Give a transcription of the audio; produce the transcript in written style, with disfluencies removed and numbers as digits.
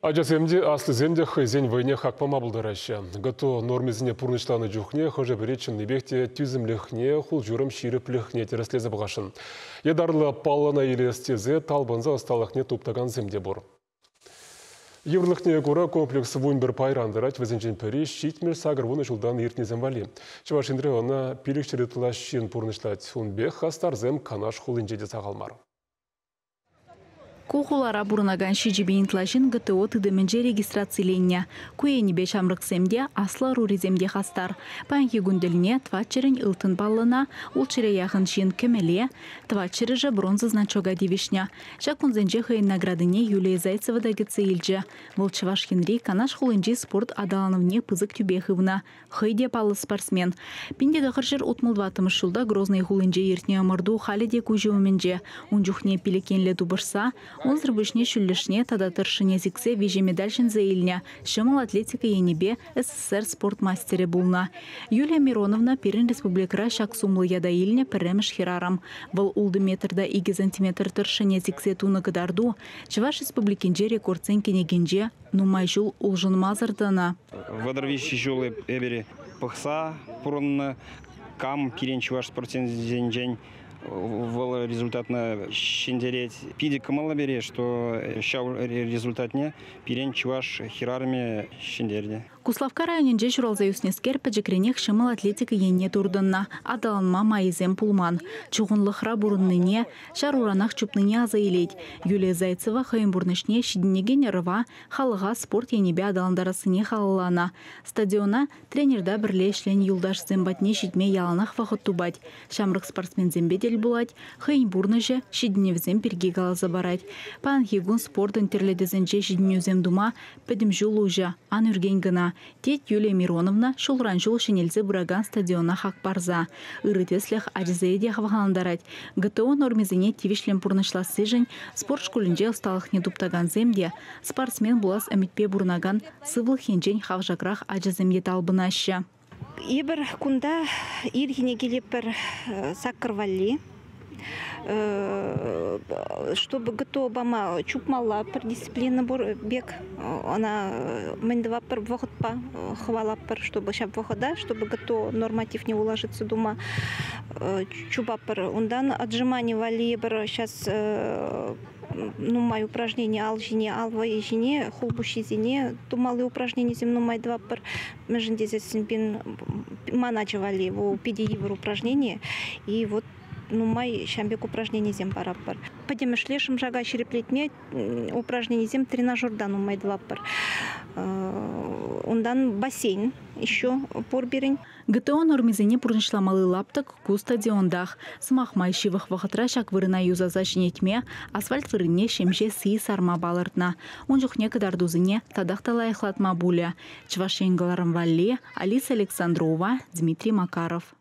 Ажасемде аслы хайзен войне хакпама булдарашы. Гато нормезіне пурнычланы жүхне, хожа беречін небекте тюзімліхне, хул жүрім ширіпліхне тереслезі бұғашын. Едарлы паллана елестезе талбанза асталықне туптаган земде бұр. Еврлыхне көра комплекс вунбір пайрандырать візінжен пәрі шитмел сагыр вуны жылдан ертнезем вали. Чывашындыры оны пилікшірі пурнышлать унбех хастарзем канаш хулынжеде сағалмар. Кухулара бурнаган шижибин тлажин ГТО тыдымынже регистрацияленне. Куени бешамрыксемде асла руриземде хастар. Панхи гунделіне твачерін ылтын баллына, улчыре яхын шин кемеле, твачеры же бронза значога девишня. Шакунзенже хайын наградыне Юлия Зайцева дагыцы илже. Волчеваш Хенри канаш хулынжи спорт адалановне пызык тюбехывна. Хайде палы спортсмен. Пинде дақыршыр утмылдватымыш жылда Грозный хулынже ертне амырду халиде кужуыменже. Унжухне пилекенле тубырса, он зрыбышне шүллішне тада тыршыне зиксе веже медальшін заилня. Шымыл атлетика енебе СССР спортмастері булна. Юлия Мироновна Перин республикара шак сумлы яда илне пірреміш херарам. Выл улды метрда 2 сантиметр тыршыне зиксе туны кыдарду. Чываш республикенже рекордсен кенегенже нумай жул улжын мазырдана. Вадарвищи жулы эбери пықса пұрынны кам пирен чываш спортсен зенжен. В результатно щендереть. Пиди камала бери, что щау результатне пирен чуваш хирарми щендерде. Куславка районенже журалзаюснескер пәжікренех шымыл атлетика енне турдынна. Адаланма майызем пулман. Чуғынлықра бұрынныне, шаруранақ чупныне азайлейд. Юлия Зайцева хайын бұрнышне шидінеген рыва халыға спорт енебе адаландарасыне халылана. Стадиона тренерда бірле ішлен юлдаш зембатне шидме яланақ вақыт тубать. Шамрық спортсмен зембедель булать, хайын бұрныже шидіневзем перге галаза барать. Пан хигун спорт интерледезенже шидінеузем дума пәдім жол ұжа, ан үрген гына. Тет Юлия Мироновна шулран жол шенелзе бураган стадиона хак барза. Ирытеслях ажизеде хавахандарать. ГТО нормезене тивишлем пурнышла сыжень, спорт школинже усталых не туптаган земде. Спортсмен булас әмітпе бурнаган сывлых хенжень хавжакрах ажиземде талбынаща. Ибір кунда ирхине келепір саккарвалли. Чтобы ГТО бама чупмала пер дисциплина бег, она мендова пер вохотпа хвала пер, чтобы шаб вохода, чтобы ГТО норматив не уложиться дома. Чупа пер ундан отжимание вали пер сейчас ну мои упражнения алжине алва и жине хулбуши зине тумалы упражнения земну май два пер межендезе симпин маначевали его педиевр упражнения и вот ну май шамбек упражнений зем параппар. Падем шлешем жага череплетме упражнений зем тренажердан у май два пар. Ондан бассейн еще порберень. ГТО нормизене пурнышламалы лаптык ку стадиондах. Смах майшивых вахытра шак вырына юза зачинетме, асфальт вырыне шемже сый сарма балыртна. Он жухне кадардузыне тадахта лайхлатма буля. Чвашенгаларам валле, Алиса Александрова, Дмитрий Макаров.